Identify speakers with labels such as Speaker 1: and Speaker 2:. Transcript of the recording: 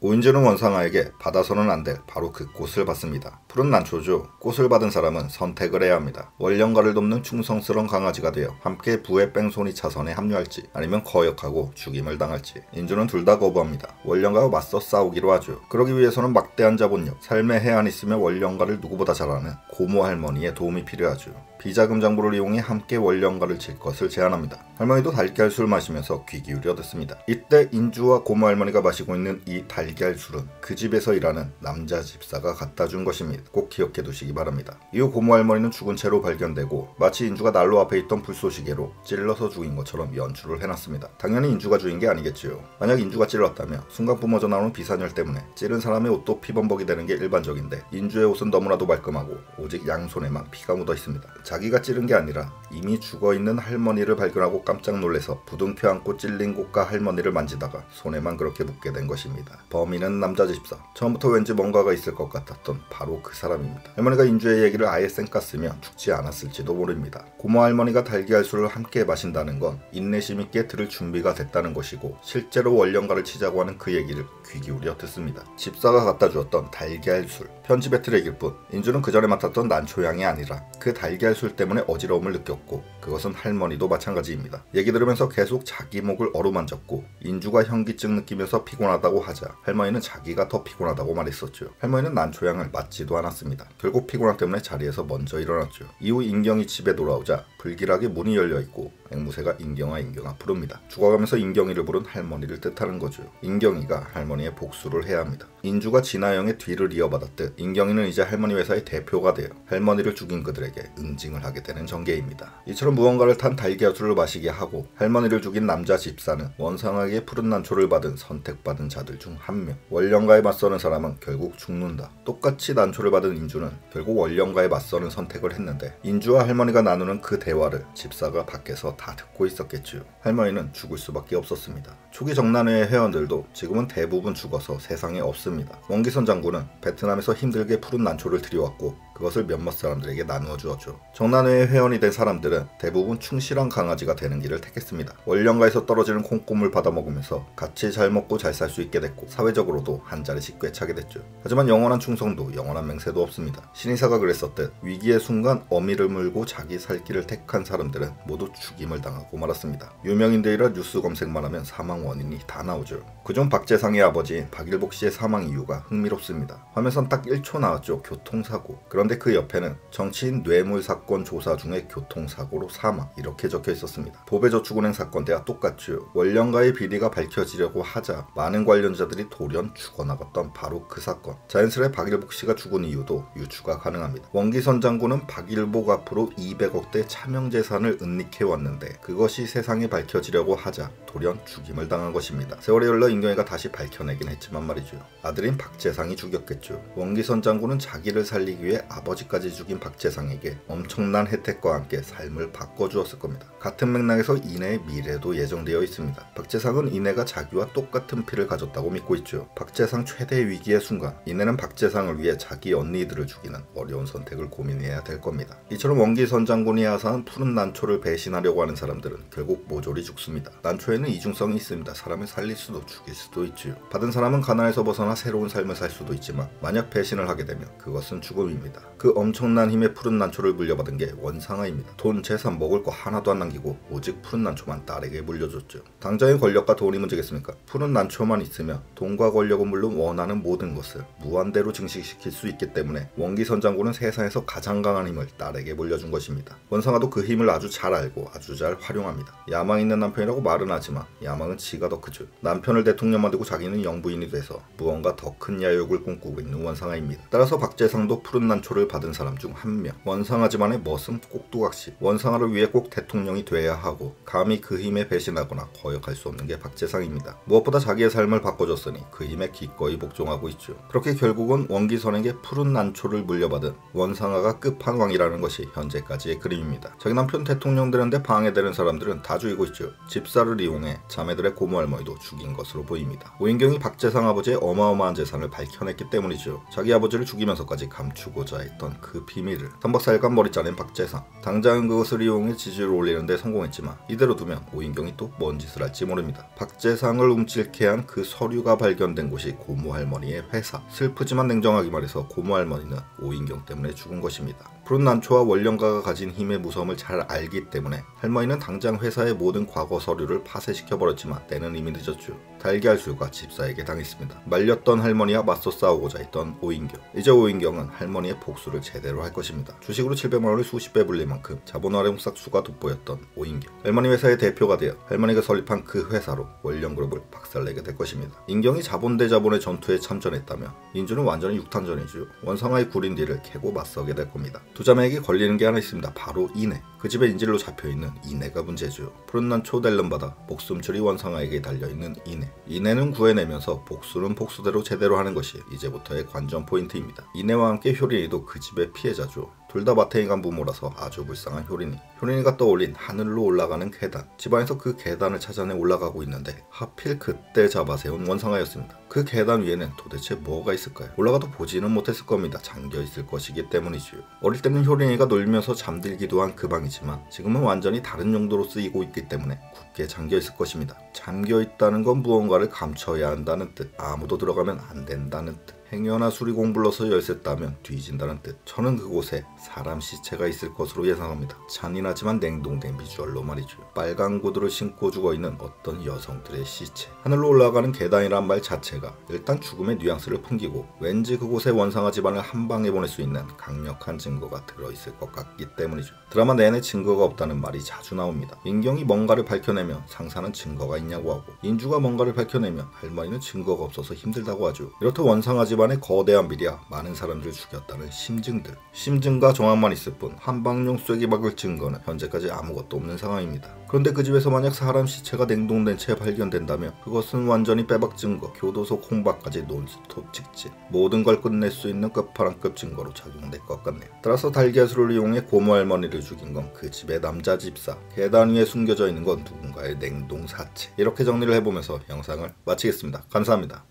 Speaker 1: 오인주는 원상아에게 받아서는 안 될 바로 그 꽃을 받습니다. 푸른 난초죠. 꽃을 받은 사람은 선택을 해야 합니다. 원령가를 돕는 충성스러운 강아지가 되어 함께 부의 뺑소니 차선에 합류할지 아니면 거역하고 죽임을 당할지. 인주는 둘 다 거부합니다. 원령가와 맞서 싸우기로 하죠. 그러기 위해서는 막대한 자본력, 삶의 해안이 있으며 원령가를 누구보다 잘 아는 고모 할머니의 도움이 필요하죠. 비자금 장부를 이용해 함께 원령가를 칠 것을 제안합니다. 할머니도 달걀술 마시면서 귀 기울여 듣습니다. 이때 인주와 고모 할머니가 마시고 있는 이 달걀술은 그 집에서 일하는 남자 집사가 갖다 준 것입니다. 꼭 기억해 두시기 바랍니다. 이후 고모 할머니는 죽은 채로 발견되고 마치 인주가 난로 앞에 있던 불쏘시개로 찔러서 죽인 것처럼 연출을 해놨습니다. 당연히 인주가 죽인 게 아니겠지요. 만약 인주가 찔렀다면 순간 뿜어져 나오는 비산열 때문에 찌른 사람의 옷도 피범벅이 되는 게 일반적인데 인주의 옷은 너무나도 말끔하고 오직 양손에만 피가 묻어 있습니다. 자기가 찌른 게 아니라 이미 죽어있는 할머니를 발견하고 깜짝 놀라서 부둥켜 안고 찔린 곳과 할머니를 만지다가 손에만 그렇게 묻게 된 것입니다. 범인은 남자 집사. 처음부터 왠지 뭔가가 있을 것 같았던 바로 그 사람입니다. 할머니가 인주의 얘기를 아예 쌩깠으면 죽지 않았을지도 모릅니다. 고모 할머니가 달걀술을 함께 마신다는 건 인내심 있게 들을 준비가 됐다는 것이고 실제로 원령가를 치자고 하는 그 얘기를 귀 기울여 듣습니다. 집사가 갖다 주었던 달걀술. 편집의 트랙일 뿐 인주는 그 전에 맡았던 난초향이 아니라 그 달걀술 때문에 어지러움을 느꼈고 그것은 할머니도 마찬가지입니다. 얘기 들으면서 계속 자기 목을 어루만졌고 인주가 현기증 느끼면서 피곤하다고 하자 할머니는 자기가 더 피곤하다고 말했었죠. 할머니는 난초향을 맞지도 않았습니다. 결국 피곤함 때문에 자리에서 먼저 일어났죠. 이후 인경이 집에 돌아오자 불길하게 문이 열려있고 앵무새가 인경아 인경아 부릅니다. 죽어가면서 인경이를 부른 할머니를 뜻하는 거죠. 인경이가 할머니의 복수를 해야 합니다. 인주가 진아영의 뒤를 이어받았듯 인경이는 이제 할머니 회사의 대표가 되어 할머니를 죽인 그들에게 응징을 하게 되는 전개입니다. 이처럼 무언가를 탄 달걀술을 마시게 하고 할머니를 죽인 남자 집사는 원상하게 푸른 난초를 받은 선택받은 자들 중 한 명. 원령가에 맞서는 사람은 결국 죽는다. 똑같이 난초를 받은 인주는 결국 원령가에 맞서는 선택을 했는데 인주와 할머니가 나누는 그 대화를 집사가 밖에서 다 듣고 있었겠죠. 할머니는 죽을 수밖에 없었습니다. 초기 정난회의 회원들도 지금은 대부분 죽어서 세상에 없습니다. 원기선 장군은 베트남에서 힘들게 푸른 난초를 들여왔고 그것을 몇몇 사람들에게 나누어 주었죠. 정난회의 회원이 된 사람들은 대부분 충실한 강아지가 되는 길을 택했습니다. 원령가에서 떨어지는 콩고물 받아먹으면서 같이 잘 먹고 잘 살 수 있게 됐고 사회적으로도 한 자리씩 꿰차게 됐죠. 하지만 영원한 충성도 영원한 맹세도 없습니다. 신의사가 그랬었듯 위기의 순간 어미를 물고 자기 살 길을 택한 사람들은 모두 죽임을 당하고 말았습니다. 유명인들이라 뉴스 검색만 하면 사망 원인이 다 나오죠. 그중 박재상의 아버지인 박일복 씨의 사망 이유가 흥미롭습니다. 화면선 딱 1초 나왔죠. 교통사고. 그런데 그 옆에는 정치인 뇌물 사건 조사 중에 교통사고로 사망 이렇게 적혀 있었습니다. 보배저축은행 사건 때와 똑같죠. 원령가의 비리가 밝혀지려고 하자 많은 관련자들이 돌연 죽어나갔던 바로 그 사건. 자연스레 박일복 씨가 죽은 이유도 유추가 가능합니다. 원기선 장군은 박일복 앞으로 200억대 차명재산을 은닉해왔는데 그것이 세상에 밝혀지려고 하자 돌연 죽임을 당한 것입니다. 세월이 흘러 인경이가 다시 밝혀내긴 했지만 말이죠. 아들인 박재상이 죽였겠죠. 원기선 장군은 자기를 살리기 위해 아버지까지 죽인 박재상에게 엄청난 혜택과 함께 삶을 바꿔주었을 겁니다. 같은 맥락에서 인해의 미래도 예정되어 있습니다. 박재상은 인해가 자기와 똑같은 피를 가졌다고 믿고 있죠. 박재상 최대 위기의 순간 인해는 박재상을 위해 자기 언니들을 죽이는 어려운 선택을 고민해야 될 겁니다. 이처럼 원기선 장군이 하사한 푸른 난초를 배신하려고 하는 사람들은 결국 모조리 죽습니다. 난초에는 이중성이 있습니다. 사람을 살릴 수도 죽일 수도 있지요. 받은 사람은 가난에서 벗어나 새로운 삶을 살 수도 있지만 만약 배신을 하게 되면 그것은 죽음입니다. 그 엄청난 힘의 푸른 난초를 물려받은 게 원상아입니다. 돈, 재산, 먹을 거 하나도 안 남기고 오직 푸른 난초만 딸에게 물려줬죠. 당장의 권력과 돈이 문제겠습니까? 푸른 난초만 있으면 돈과 권력은 물론 원하는 모든 것을 무한대로 증식시킬 수 있기 때문에 원기선 장군은 세상에서 가장 강한 힘을 딸에게 물려준 것입니다. 원상아도 그 힘을 아주 잘 알고 아주 잘 활용합니다. 야망 있는 남편이라고 말은 하지만 야망은 지가 더 크죠. 남편을 대통령 만들고 자기는 영부인이 돼서 무언가 더 큰 야욕을 꿈꾸고 있는 원상아입니다. 따라서 박재상도 푸른 난초를 받은 사람 중 한 명. 원상아지만의 머슴 꼭두각시. 원상아를 위해 꼭 대통령이 돼야 하고 감히 그 힘에 배신하거나 거역할 수 없는 게 박재상입니다. 무엇보다 자기의 삶을 바꿔줬으니 그 힘에 기꺼이 복종하고 있죠. 그렇게 결국은 원기선에게 푸른 난초를 물려받은 원상아가 끝판왕이라는 것이 현재까지의 그림입니다. 자기 남편 대통령 되는데 방해되는 사람들은 다 죽이고 있죠. 집사를 이용해 자매들의 고모 할머니도 죽인 것으로 보입니다. 오인경이 박재상 아버지의 어마어마한 재산을 밝혀냈기 때문이죠. 자기 아버지를 죽이면서까지 감추고자 있던 그 비밀을 3박 4일간 머리 짜낸 박재상. 당장은 그것을 이용해 지지율을 올리는 데 성공했지만 이대로 두면 오인경이 또 뭔 짓을 할지 모릅니다. 박재상을 움찔케 한 그 서류가 발견된 곳이 고모 할머니의 회사. 슬프지만 냉정하게 말해서 고모 할머니는 오인경 때문에 죽은 것입니다. 푸른 난초와 원령가가 가진 힘의 무서움을 잘 알기 때문에 할머니는 당장 회사의 모든 과거 서류를 파쇄시켜버렸지만 때는 이미 늦었죠. 달걀수가 집사에게 당했습니다. 말렸던 할머니와 맞서 싸우고자 했던 오인경. 이제 오인경은 할머니의 복수를 제대로 할 것입니다. 주식으로 700만 원을 수십 배 불릴 만큼 자본 활용 싹수가 돋보였던 오인경. 할머니 회사의 대표가 되어 할머니가 설립한 그 회사로 원령그룹을 박살내게 될 것입니다. 인경이 자본 대 자본의 전투에 참전했다면 인주는 완전히 육탄전이죠. 원상아의 구린 뒤를 캐고 맞서게 될 겁니다. 두 자매에게 걸리는 게 하나 있습니다. 바로 이내. 그 집에 인질로 잡혀있는 이내가 문제죠. 푸른 난초 델름바다 목숨줄이 원상아에게 달려있는 이내. 이내는 구해내면서 복수는 복수대로 제대로 하는 것이 이제부터의 관전 포인트입니다. 이내와 함께 효린이도 그 집의 피해자죠. 둘 다 마탱이간 부모라서 아주 불쌍한 효린이. 효린이가 떠올린 하늘로 올라가는 계단. 집안에서 그 계단을 찾아내 올라가고 있는데 하필 그때 잡아세운 원상아였습니다. 그 계단 위에는 도대체 뭐가 있을까요? 올라가도 보지는 못했을 겁니다. 잠겨있을 것이기 때문이지요. 어릴 때는 효린이가 놀면서 잠들기도 한 그 방이지만 지금은 완전히 다른 용도로 쓰이고 있기 때문에 굳게 잠겨있을 것입니다. 잠겨있다는 건 무언가를 감춰야 한다는 뜻. 아무도 들어가면 안 된다는 뜻. 행여나 수리공 불러서 열쇠 따면 뒤진다는 뜻. 저는 그곳에 사람 시체가 있을 것으로 예상합니다. 잔인하지만 냉동된 비주얼로 말이죠. 빨간 구두를 신고 죽어있는 어떤 여성들의 시체. 하늘로 올라가는 계단이란 말 자체가 일단 죽음의 뉘앙스를 풍기고 왠지 그곳에 원상아 집안을 한 방에 보낼 수 있는 강력한 증거가 들어있을 것 같기 때문이죠. 드라마 내내 증거가 없다는 말이 자주 나옵니다. 인경이 뭔가를 밝혀내면 상사는 증거가 있냐고 하고 인주가 뭔가를 밝혀내면 할머니는 증거가 없어서 힘들다고 하죠. 이렇듯 원상아 집안의 거대한 비리와 많은 사람들을 죽였다는 심증들. 심증과 정황만 있을 뿐 한방용 쐐기 박을 증거는 현재까지 아무것도 없는 상황입니다. 그런데 그 집에서 만약 사람 시체가 냉동된 채 발견된다면 그것은 완전히 빼박 증거, 교도소 콩박까지 논스톱 직진. 모든 걸 끝낼 수 있는 끝판왕급 증거로 작용될 것 같네요. 따라서 달걀수를 이용해 고모 할머니를 죽인 건 그 집의 남자 집사. 계단 위에 숨겨져 있는 건 누군가의 냉동 사체. 이렇게 정리를 해보면서 영상을 마치겠습니다. 감사합니다.